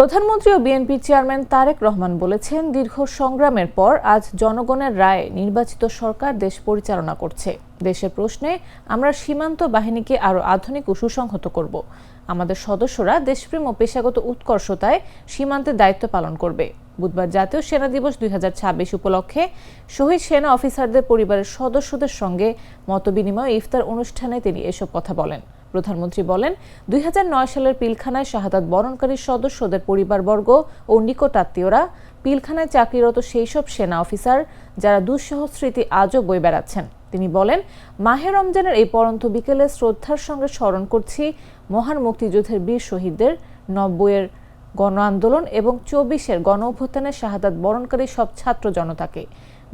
প্রধানমন্ত্রী ও BNP chairman Tarique Rahman বলেছেন, দীর্ঘ সংগ্রামের পর আজ জনগণের রায়ে নির্বাচিত সরকার দেশ পরিচালনা করছে। দেশের প্রশ্নে আমরা সীমান্ত বাহিনীকে আরও আধুনিক ও সুসংহত করব। আমাদের সদস্যরা দেশপ্রেম ও পেশাগত উৎকর্ষতায় সীমান্তে দায়িত্ব পালন করবে। বুধবার জাতীয় সেনা দিবস 2026 উপলক্ষে শহীদ সেনা অফিসারদের পরিবারের সদস্যদের সঙ্গে মতবিনিময় ইফতার অনুষ্ঠানে তিনি এসব কথা বলেন। প্রধানমন্ত্রী বলেন, 2009 সালের পিলখানায় শাহাদাত বরণকারী সদস্যদের পরিবারবর্গ ও নিকটাত্মীয়রা, পিলখানায় চাকরিরত সেই সব সেনা অফিসার যারা দুঃসহ স্মৃতি আজও বয়ে বেড়াচ্ছেন। তিনি বলেন, মাহে রমজানের এই পড়ন্ত বিকেলে শ্রদ্ধার সঙ্গে স্মরণ করছি মহান মুক্তিযুদ্ধের বীর শহীদদের, 90-এর গণ আন্দোলন এবং 24-এর গণ অভ্যুত্থানের শাহাদাত বরণকারী সব ছাত্র জনতাকে।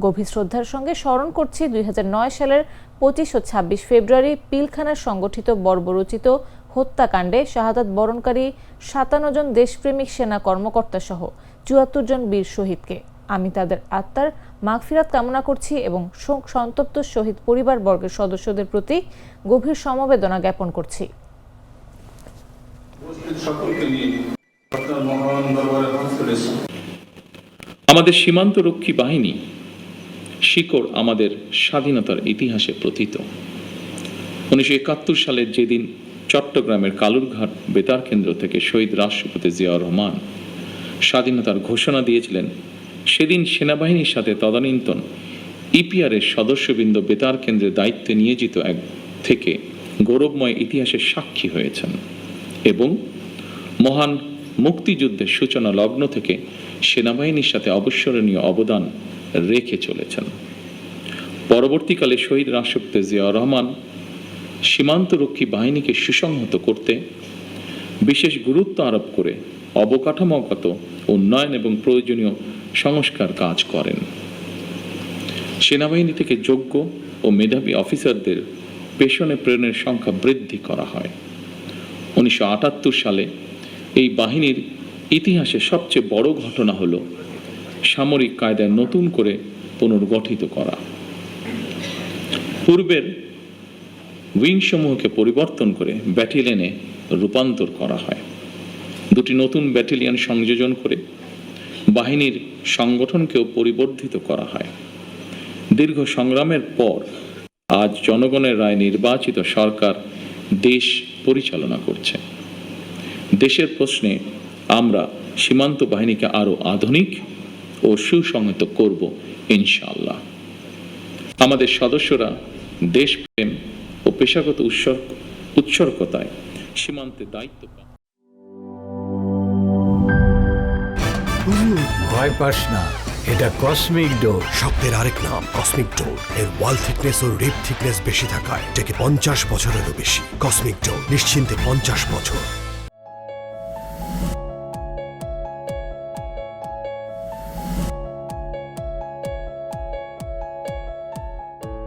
গভীর শ্রদ্ধার সঙ্গে স্মরণ করছি 2009 সালের 25 ও 26 ফেব্রুয়ারি পিলখানার সংগঠিত বর্বরোচিত হত্যাকাণ্ডে শাহাদাত বরণকারী 57 জন দেশপ্রেমিক সেনা কর্মকর্তা সহ 74 জন বীর শহীদকে। আমি তাদের আত্মার মাগফিরাত কামনা করছি এবং শোক সন্তপ্ত শহীদ পরিবারবর্গের সদস্যদের প্রতি গভীর সমবেদনা জ্ঞাপন করছি। আমাদের সীমান্তরক্ষী বাহিনী শিকড় আমাদের স্বাধীনতার ইতিহাসে প্রথিত। 1971 সালের যেদিন চট্টগ্রামের কালুরঘাট বেতার কেন্দ্র থেকে শহীদ রাষ্ট্রপতি জিয়াউর রহমান স্বাধীনতার ঘোষণা দিয়েছিলেন, সেদিন সেনাবাহিনীর সাথে তদানীন্তন ইপিআরের সদস্যবৃন্দ বেতার কেন্দ্রের দায়িত্বে নিয়োজিত এক থেকে গৌরবময় ইতিহাসের সাক্ষী হয়েছেন এবং মহান মুক্তিযুদ্ধের সূচনা লগ্ন থেকে সেনাবাহিনীর সাথে অবিস্মরণীয় অবদান রেখে চলেছেন। পরবর্তীকালে শহীদ রাষ্ট্রপতি জিয়াউর রহমান সীমান্তরক্ষী বাহিনীকে সুসংহত করতে বিশেষ গুরুত্ব আরোপ করে অবকাঠামোগত উন্নয়ন এবং প্রয়োজনীয় সংস্কার কাজ করেন। সেনাবাহিনী থেকে যোগ্য ও মেধাবী অফিসারদের পেশনে প্রেরণের সংখ্যা বৃদ্ধি করা হয়। 1978 সালে এই বাহিনীর ইতিহাসে সবচেয়ে বড় ঘটনা হলো সামরিক কায়দায় নতুন করে পুনর্গঠিত করা। পূর্বের উইংসমূহকে পরিবর্তন করে ব্যাটালিয়নে রূপান্তর করা হয়। দুটি নতুন ব্যাটালিয়ন সংযোজন করে বাহিনীর সংগঠনকেও পরিবর্ধিত করা হয়। দীর্ঘ সংগ্রামের পর আজ জনগণের রায় নির্বাচিত সরকার দেশ পরিচালনা করছে। দেশের প্রশ্নে আমরা সীমান্ত বাহিনীকে আরো আধুনিক ও সুসংহত করব ইনশাআল্লাহ। আমাদের সদস্যরা দেশপ্রেম ও পেশাগত উৎসর্গতায় সীমান্তে দায়িত্ব পান। ভয় পাস না, এটা কসমিক ডোর। শব্দের আরেক নাম কসমিক ডোর। এর ওয়াল থিকনেস ও রিপ থিকনেস বেশি থাকায় এটাকে 50 বছরেরও বেশি। কসমিক ডোর, নিশ্চিন্তে 50 বছর।